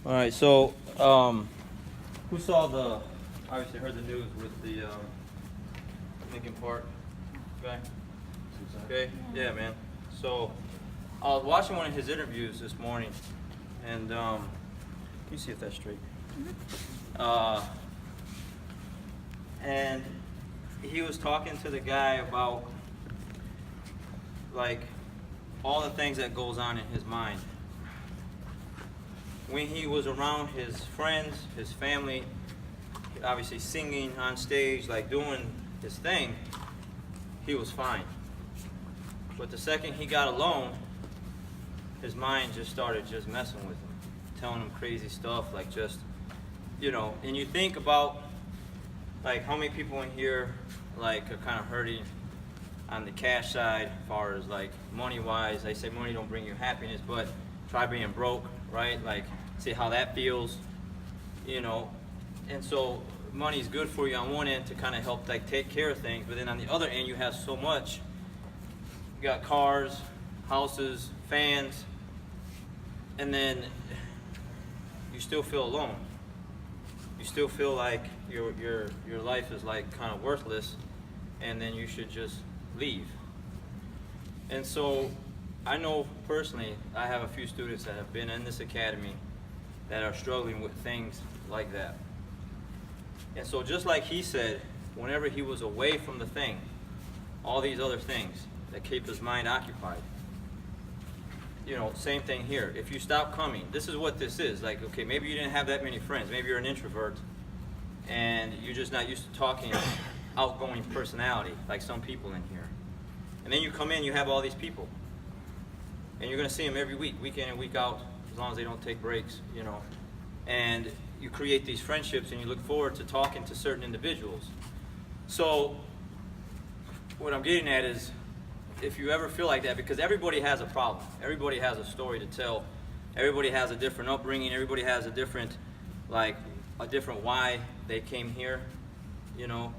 All right, so who saw the, obviously heard the news with the Lincoln Park guy? Okay, yeah, man. So I was watching one of his interviews this morning, and can you see if that's straight? And he was talking to the guy about like all the things that goes on in his mind. When he was around his friends, his family, obviously singing on stage, like doing his thing, he was fine. But the second he got alone, his mind just started just messing with him, telling him crazy stuff, like just, you know, and you think about like how many people in here like are kind of hurting on the cash side as far as like money wise. They say money don't bring you happiness, but try being broke, right? Like see how that feels, you know. And so money's good for you on one end to kind of help like take care of things, but then on the other end you have so much. You got cars, houses, fans, and then you still feel alone. You still feel like your life is like kind of worthless, and then you should just leave. And so I know personally I have a few students that have been in this academy that are struggling with things like that. And so just like he said, whenever he was away from the thing, all these other things that keep his mind occupied, you know, same thing here. If you stop coming, this is what this is. Like, okay, maybe you didn't have that many friends. Maybe you're an introvert and you're just not used to talking, outgoing personality like some people in here. And then you come in, you have all these people. And you're going to see them every week, week in and week out, as long as they don't take breaks, you know. And you create these friendships and you look forward to talking to certain individuals. So what I'm getting at is, if you ever feel like that, because everybody has a problem, everybody has a story to tell, everybody has a different upbringing, everybody has a different, like, a different why they came here, you know.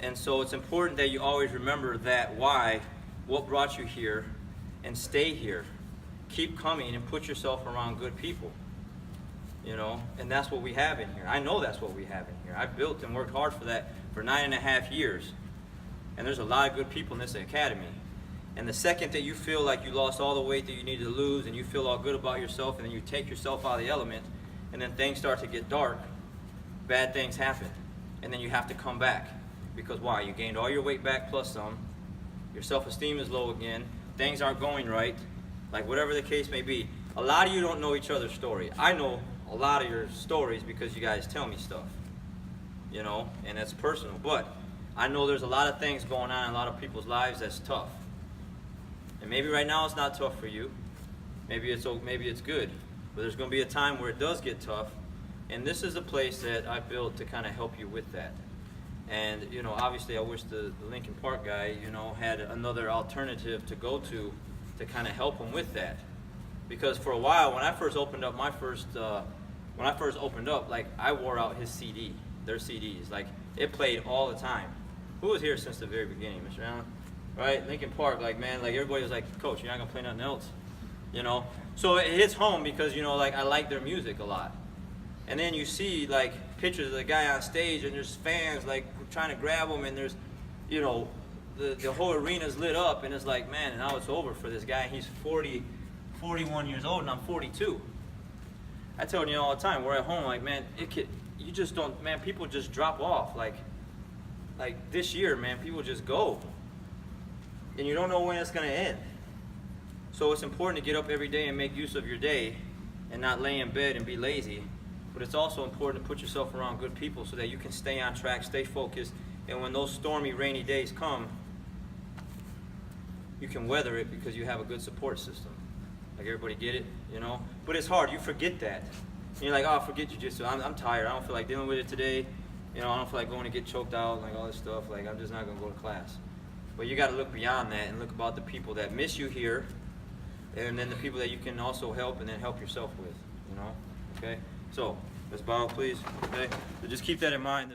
And so it's important that you always remember that why, what brought you here, and stay here. Keep coming and put yourself around good people, you know. And that's what we have in here. I know that's what we have in here. I built and worked hard for that for 9.5 years. And there's a lot of good people in this academy. And the second that you feel like you lost all the weight that you need to lose and you feel all good about yourself, and then you take yourself out of the element, and then things start to get dark, bad things happen. And then you have to come back. Because why? You gained all your weight back plus some. Your self-esteem is low again. Things aren't going right. Like whatever the case may be. A lot of you don't know each other's story. I know a lot of your stories because you guys tell me stuff. You know, and that's personal. But I know there's a lot of things going on in a lot of people's lives that's tough. And maybe right now it's not tough for you. Maybe it's good. But there's going to be a time where it does get tough. And this is a place that I built to kind of help you with that. And, you know, obviously I wish the Lincoln Park guy, you know, had another alternative to go to kind of help him with that. Because for a while, when I first opened up like I wore out his CD, their CDs. Like it played all the time. Who was here since the very beginning, Mr. Allen? Right? Lincoln Park, like, man, like everybody was like, Coach, you're not gonna play nothing else, you know? So it hits home because, you know, like I like their music a lot. And then you see like pictures of the guy on stage and there's fans like trying to grab him, and there's, you know, the whole arena's lit up, and it's like, man, now it's over for this guy. He's 41 years old and I'm 42. I tell you all the time, we're at home, like, man, you just don't, man, people just drop off. Like this year, man, people just go. And you don't know when it's going to end. So it's important to get up every day and make use of your day and not lay in bed and be lazy. But it's also important to put yourself around good people so that you can stay on track, stay focused, and when those stormy, rainy days come, you can weather it because you have a good support system. Like, everybody get it, you know? But it's hard. You forget that. And you're like, oh, forget jiu-jitsu. I'm tired. I don't feel like dealing with it today. You know, I don't feel like going to get choked out, like all this stuff. Like, I'm just not going to go to class. But you got to look beyond that and look about the people that miss you here, and then the people that you can also help and then help yourself with, you know? Okay? So, let's bow, please. Okay? So just keep that in mind.